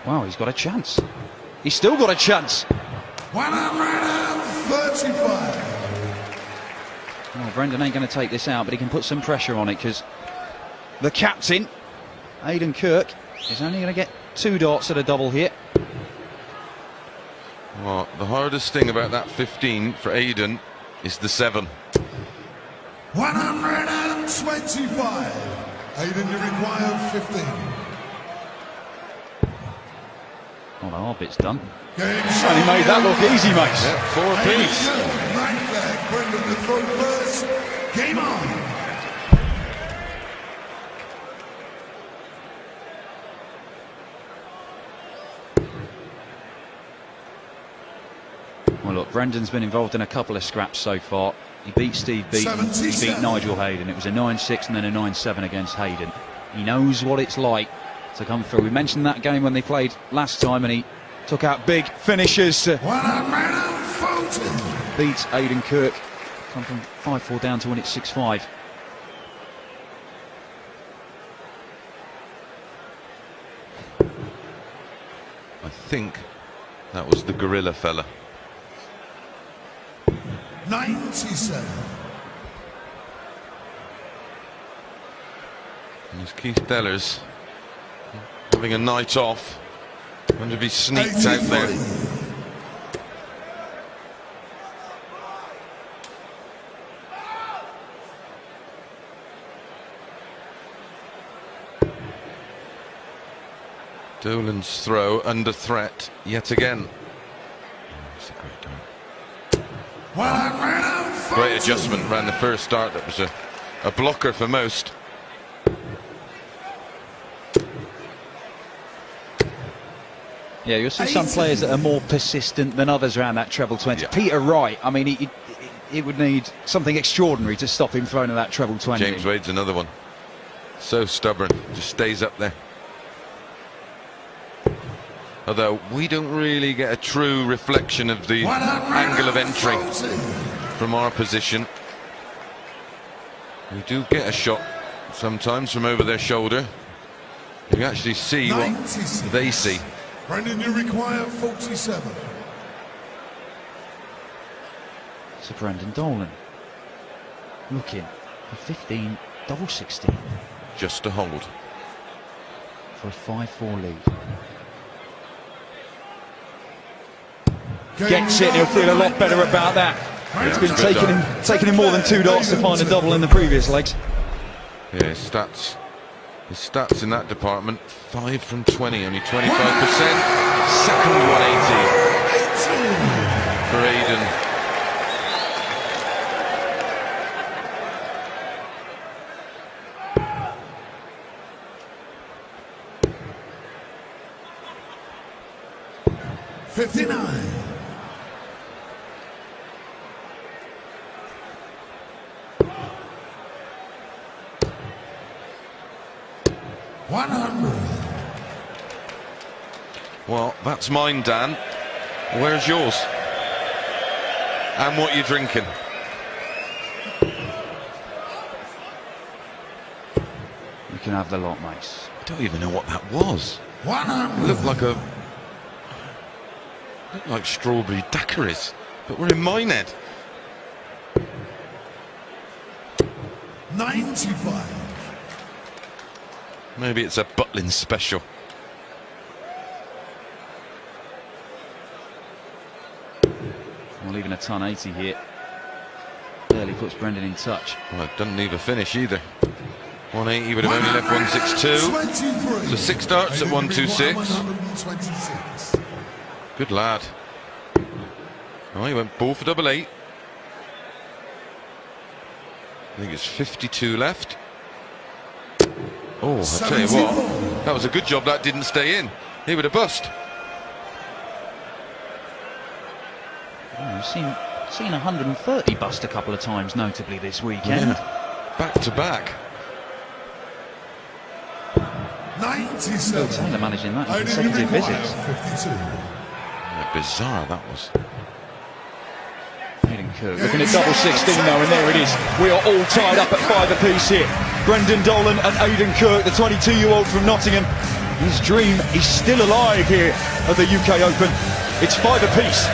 Well, he's got a chance. He's still got a chance. 135. Well, Brendan ain't going to take this out, but he can put some pressure on it because the captain, Aden Kirk, is only going to get 2 darts at a double here. Well, the hardest thing about that 15 for Aden is the 7. 125. Aden, you require 15. Well, the hard bit's done. Game And he made that look easy, mate. Yeah, 4 apiece. Right leg, Brendan to throw first. Game on. Well, look, Brendan's been involved in a couple of scraps so far. He beat Steve Beaton, he beat Nigel Hayden. It was a 9-6 and then a 9-7 against Hayden. He knows what it's like to come through. We mentioned that game when they played last time and he took out big finishes to 140. beat Aden Kirk. Come from 5-4 down to win it 6-5. I think that was the gorilla fella. 97. And there's Keith Dellers having a night off. I wonder if he sneaked out there. 83. Dolan's throw under threat yet again. That's a great dart. 140. Great adjustment around the first dart. That was a blocker for most. Yeah, you'll see some players that are more persistent than others around that treble 20. Yeah. Peter Wright, I mean, it would need something extraordinary to stop him throwing at that treble 20. James Wade's another one. So stubborn, just stays up there. Although we don't really get a true reflection of the angle of entry from our position. We do get a shot sometimes from over their shoulder. You actually see 96. what they see. Brendan, you require 47. So Brendan Dolan looking for 15, double 16 Just to hold. for a 5-4 lead. Gets it, he'll feel a lot better about that. It's been taking him more than 2 darts to find a double in the previous legs. Yeah, his stats in that department, 5 from 20, only 25%. Second 180 for Aden. '59. Well, that's mine, Dan. Where's yours? And what you drinking? You can have the lot, mate. I don't even know what that was. 100. It looked like strawberry daiquiris, but we're in Minehead. 95. Maybe it's a Butlin special. Well, even a ton 80 here barely puts Brendan in touch. Well, it doesn't leave a finish either. 180 would have only left 162. 23. So 6 darts at 126. 126. Good lad. Oh, he went ball for double 8. I think it's 52 left. Oh, I'll tell you what, that was a good job that didn't stay in. He would have bust. Oh, we've seen 130 bust a couple of times, notably this weekend. Yeah. Back to back. 97. Taylor managing that in Aden, you consecutive require visits. 52. Yeah, bizarre that was. Aden Kirk looking at double 16 now, and there it is. We are all tied up at 5 apiece here. Brendan Dolan and Aden Kirk, the 22-year-old from Nottingham, His dream is still alive here at the UK Open. It's 5 apiece.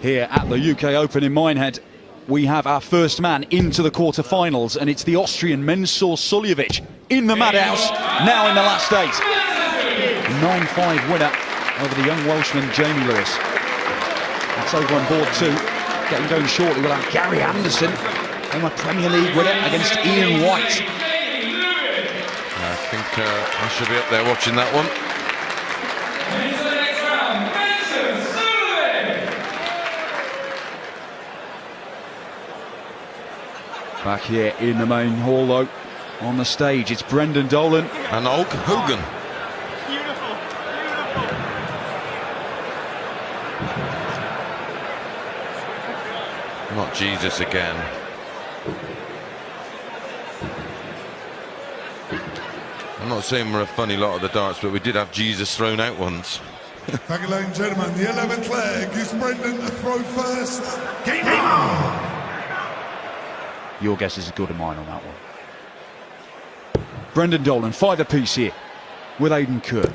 Here at the UK Open in Minehead, we have our first man into the quarter-finals, and it's the Austrian Mensur Suljovic in the madhouse, now in the last 8. 9-5 winner over the young Welshman Jamie Lewis. That's over on board 2. Getting going shortly, we'll have Gary Anderson, former Premier League winner, against Ian White. I think I should be up there watching that one. Back here in the main hall, though, on the stage, it's Brendan Dolan and Og Hogan. Not Jesus again. I'm not saying we're a funny lot of the darts, but we did have Jesus thrown out once. Thank you, ladies and gentlemen. The 11th leg is Brendan to throw first. Game on! Your guess is as good as mine on that one. Brendan Dolan, 5 apiece here with Aden Kirk.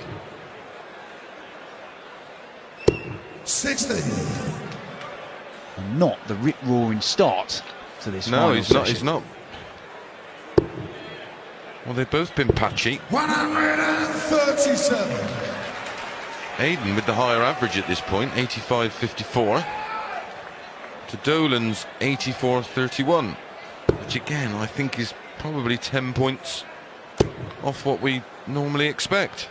60. And not the rip-roaring start to this No, final he's not. session. He's not. Well, they've both been patchy. 137. Aden with the higher average at this point, 85.54, to Dolan's 84.31, which again I think is probably 10 points off what we normally expect.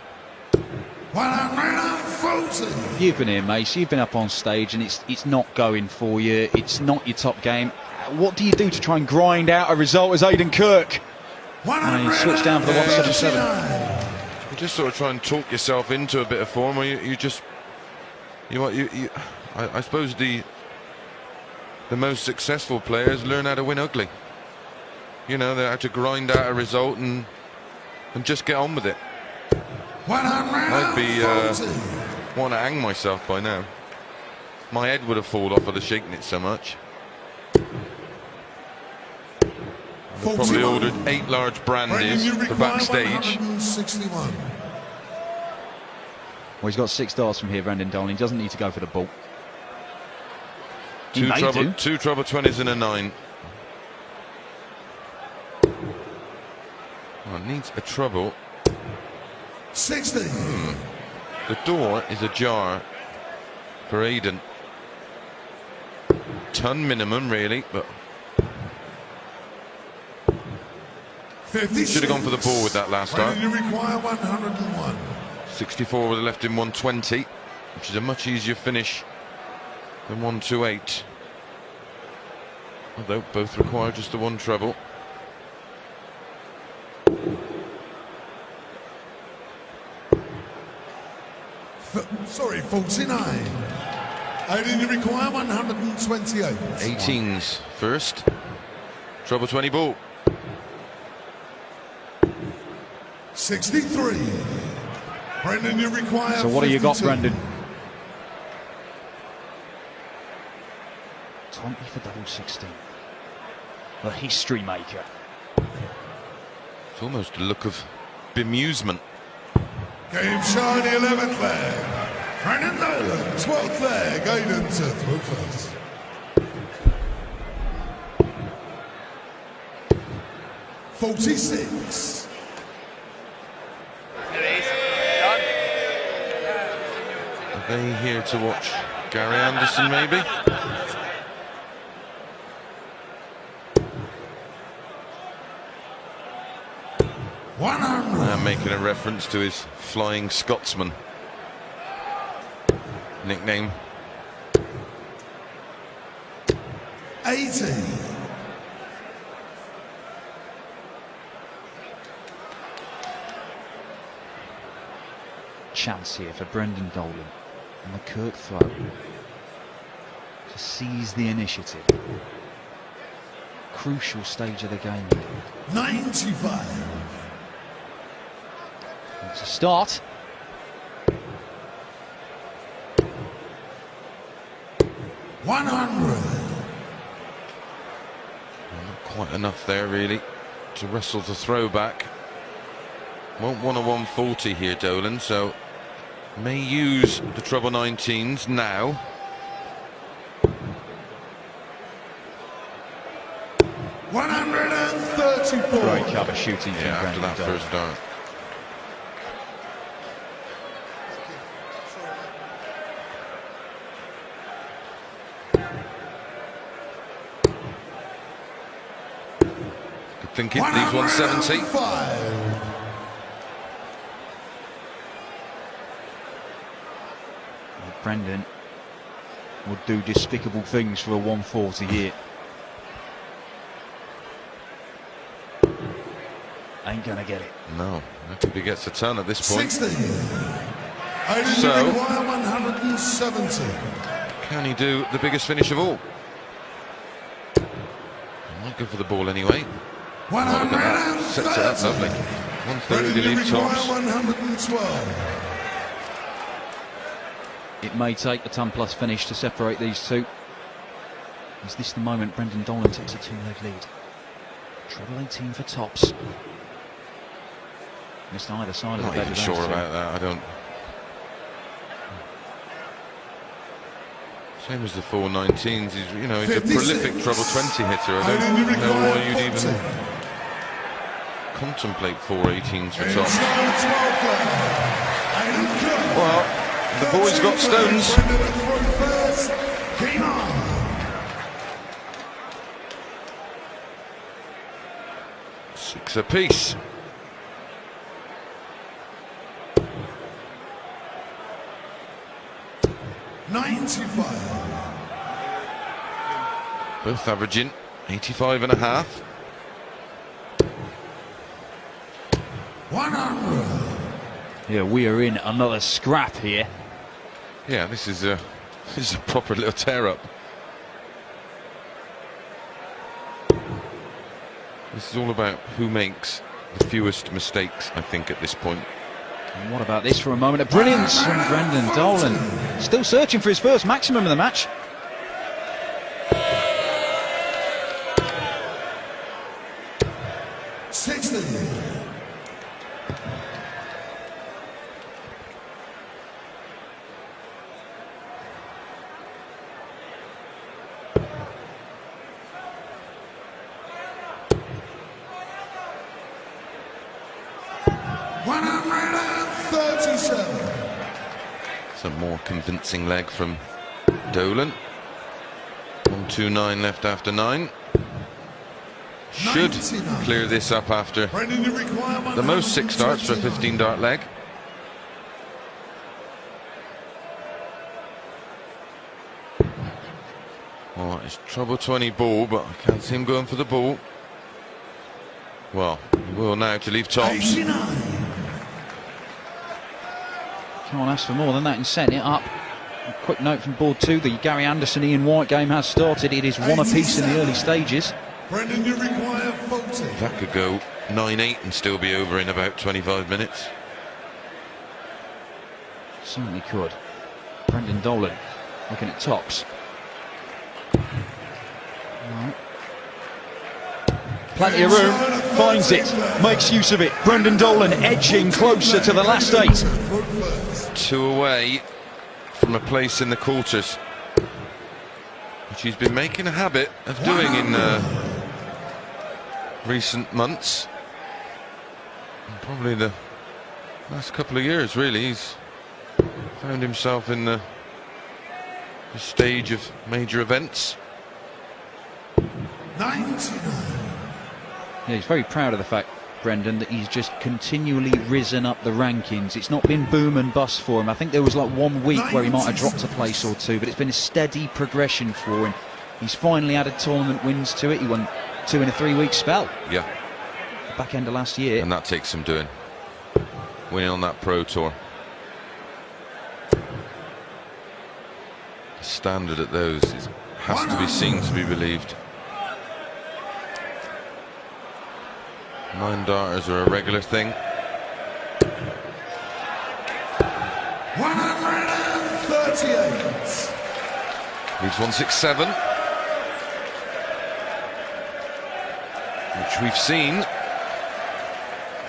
140. You've been here, Mace. You've been up on stage, and it's not going for you. It's not your top game. What do you do to try and grind out a result as Aden Kirk? And he switched down for the 177. You just sort of try and talk yourself into a bit of form, or I suppose the most successful players learn how to win ugly. You know, they have to grind out a result and just get on with it. I'd be want to hang myself by now. My head would have fallen off of the shaking it so much. I've probably ordered 8 large brandies for backstage. 161. Well, he's got 6 darts from here, Brendan Dolan. He doesn't need to go for the ball. He Two may trouble, do. 2 trouble 20s and a 9. Oh, it needs a trouble. 60. The door is ajar for Aden. Ton minimum, really, but 56. should have gone for the ball with that last start. You require 101. 64 would have left him 120, which is a much easier finish than 128. Although both require just the 1 treble. Sorry, 49. Aden, you require 128. 18s first. Treble 20 ball. 63. Brendan, you require. So what do you got, 52. Brendan? 20 for double 16. The history maker. It's almost a look of bemusement. Game shiny 11th leg. Brendan Dolan, 12th leg. Aden to throw first. $46. Are they here to watch Gary Anderson, maybe? Making a reference to his Flying Scotsman nickname. 80. Chance here for Brendan Dolan on the Kirk throw to seize the initiative. Crucial stage of the game. 95. It's a start. Well, not quite enough there, really, to wrestle the throw back. Won't want a 140 here, Dolan, so may use the treble 19s now. $134. Great cover shooting from Yeah, after Brendan that Dolan. first dart. Good thinking, leaves 170. 105. Brendan will do despicable things for a 140 here. Ain't gonna get it. No, I think he gets a ton at this point. 60. Aden, So- you require 170. Can he do the biggest finish of all? Might go for the ball anyway. Oh, look at that. Sets it up lovely. 130 Brendan, you leave require tops. 112. It may take a ton plus finish to separate these two. Is this the moment Brendan Dolan takes a 2-leg lead? Treble 18 for tops. Missed either side of the Not bed. even with sure those two. about that. I don't. Same as the 419s. He's, you know, he's a prolific treble 20 hitter. I don't know why you'd even contemplate 418s for tops. Well, the boys got stones. Six apiece. Both averaging 85.5. 100. Yeah, we are in another scrap here. Yeah, this is a proper little tear up. This is all about who makes the fewest mistakes, I think, at this point. And what about this for a moment? A brilliance from Brendan Dolan. Still searching for his first maximum of the match. Some more convincing leg from Dolan. 129 left after 9. Should clear this up after the most 6 starts for a 15 dart leg. Oh, it's treble 20 ball, but I can't see him going for the ball. Well, he will now to leave tops. Can't ask for more than that and setting it up. A quick note from board 2, the Gary Anderson Ian White game has started. It is 1 apiece in the early stages. Brendan, you require 40. That could go 9-8 and still be over in about 25 minutes. Certainly could. Brendan Dolan looking at tops. Right. Plenty of room, finds it, makes use of it. Brendan Dolan edging closer to the last 8. 2 away from a place in the quarters, which he's been making a habit of doing in recent months, and probably the last couple of years. Really, he's found himself in the stage of major events. 99. Yeah, he's very proud of the fact, Brendan, that he's just continually risen up the rankings. It's not been boom and bust for him. I think there was like 1 week where he might have dropped a place or 2, but it's been a steady progression for him. He's finally added tournament wins to it. He won 2 in a 3-week spell. Yeah. Back end of last year. And that takes some doing. Winning on that Pro Tour. The standard at those has to be seen to be believed. 9 darters are a regular thing. 138. Leaves 167, which we've seen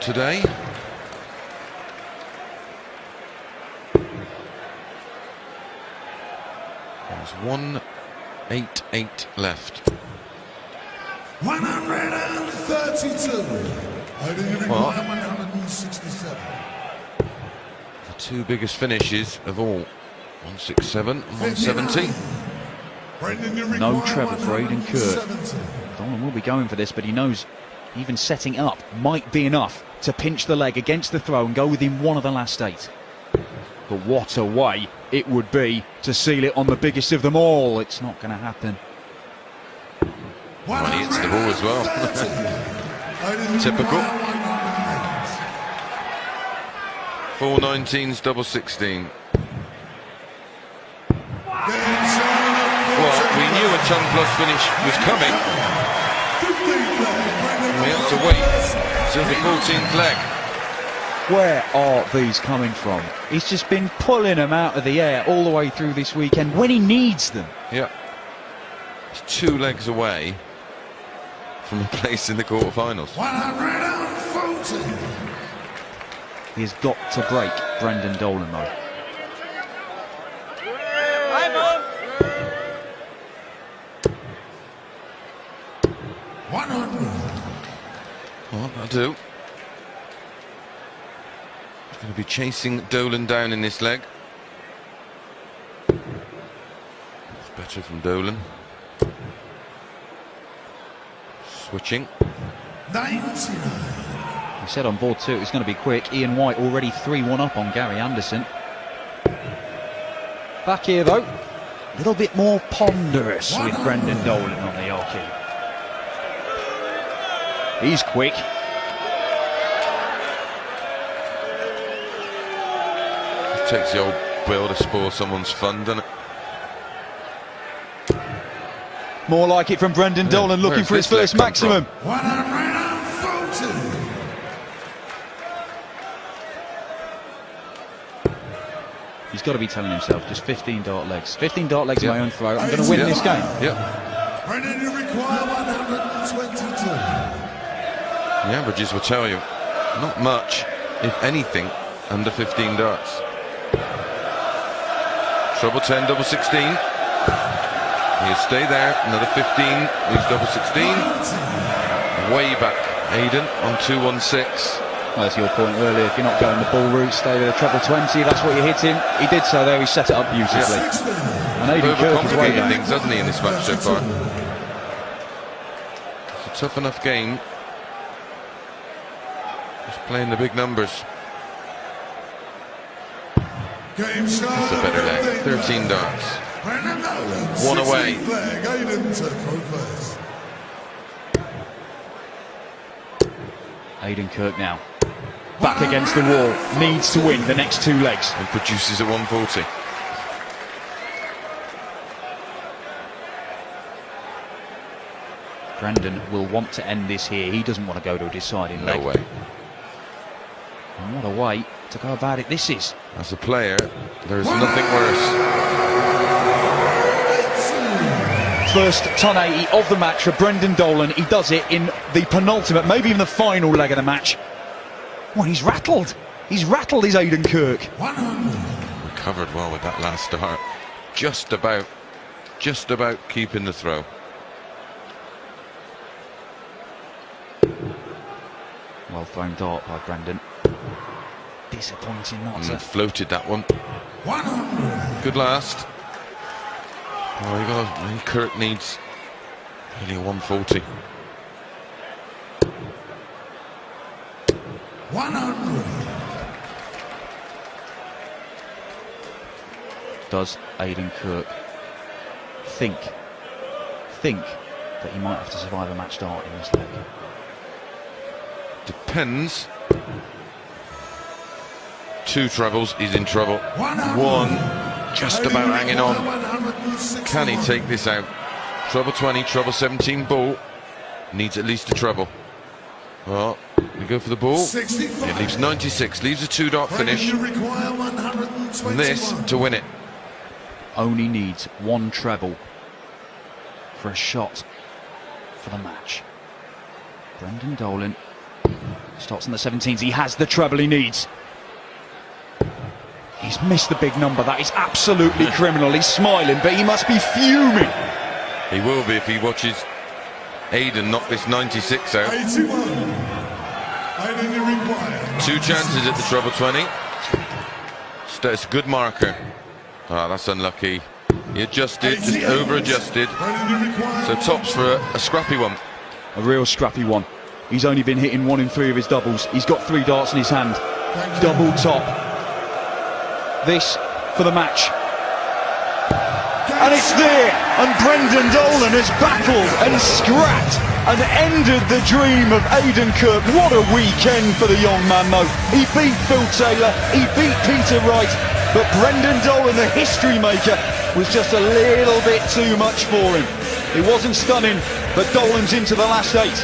today. There's 188 left. 132. Well, 167. the 2 biggest finishes of all, 167 and 170. No treble for Aden Kirk. Dolan will be going for this, but he knows even setting up might be enough to pinch the leg against the throw and go within 1 of the last 8. But what a way it would be to seal it on the biggest of them all. It's not going to happen. Well, he hits the ball as well. Typical. 419s, double 16. Well, we knew a ton plus finish was coming. We have to wait till the 14th leg. Where are these coming from? He's just been pulling them out of the air all the way through this weekend when he needs them. Yeah. It's 2 legs away from a place in the quarterfinals. 140. He has got to break Brendan Dolan though. 100. Well, that'll do. He's going to be chasing Dolan down in this leg. It's better from Dolan. Switching. 99. We said on board too it was going to be quick. Ian White already 3-1 up on Gary Anderson. Back here though, a little bit more ponderous with Brendan Dolan on the Yorkie. He's quick. It takes the old Bill to spoil someone's fun, doesn't it? More like it from Brendan Dolan, looking for his first maximum. 140. He's got to be telling himself, just 15 dart legs. 15 dart legs in my own throw. I'm going to win this game. Yep. Brendan, you require 122. The averages will tell you not much, if anything, under 15 darts. Treble 10, double 16. He'll stay there. Another 15. Leaves double 16. Way back. Aden on 216. Well, that's your point earlier. If you're not going the ball route, stay with a treble 20. That's what you're hitting. He did so there. He set it up beautifully. And Aden Kirk is way back. Things, hasn't he, in this match so far? It's a tough enough game. Just playing the big numbers. That's a better leg. 13 darts. One away. Aden Kirk now. Back against the wall. Needs to win the next two legs. And produces at 140. Brendan will want to end this here. He doesn't want to go to a deciding leg. No way. And what a way to go about it this is. As a player, there is nothing worse. First ton 80 of the match for Brendan Dolan. He does it in the penultimate, maybe even the final leg of the match. Well, he's rattled. He's rattled his Aden Kirk. Recovered well with that last start. Just about keeping the throw. Well thrown dart by Brendan. Disappointing not to. Floated that one. Good last. Oh, you got. Kirk needs nearly a 140. 100. Does Aden Kirk think that he might have to survive a match start in this leg? Depends. Two trebles, he's in trouble. One, just about hanging on. Can he take this out? Treble 20, treble 17 ball. Needs at least a treble. Well, we go for the ball. It leaves 96, leaves a 2-dart finish. And this to win it. Only needs one treble for a shot for the match. Brendan Dolan starts in the 17s. He has the treble he needs. He's missed the big number. That is absolutely criminal. He's smiling, but he must be fuming. He will be if he watches Aden knock this 96 out. 81. Two chances at the treble 20. It's a good marker. Ah, that's unlucky. He adjusted, just over-adjusted. So tops for a scrappy one. A real scrappy one. He's only been hitting 1 in 3 of his doubles. He's got 3 darts in his hand. Double top. This for the match. And it's there. And Brendan Dolan has battled and scrapped and ended the dream of Aden Kirk. What a weekend for the young man, though. He beat Phil Taylor, he beat Peter Wright, but Brendan Dolan, the history maker, was just a little bit too much for him. It wasn't stunning, but Dolan's into the last 8.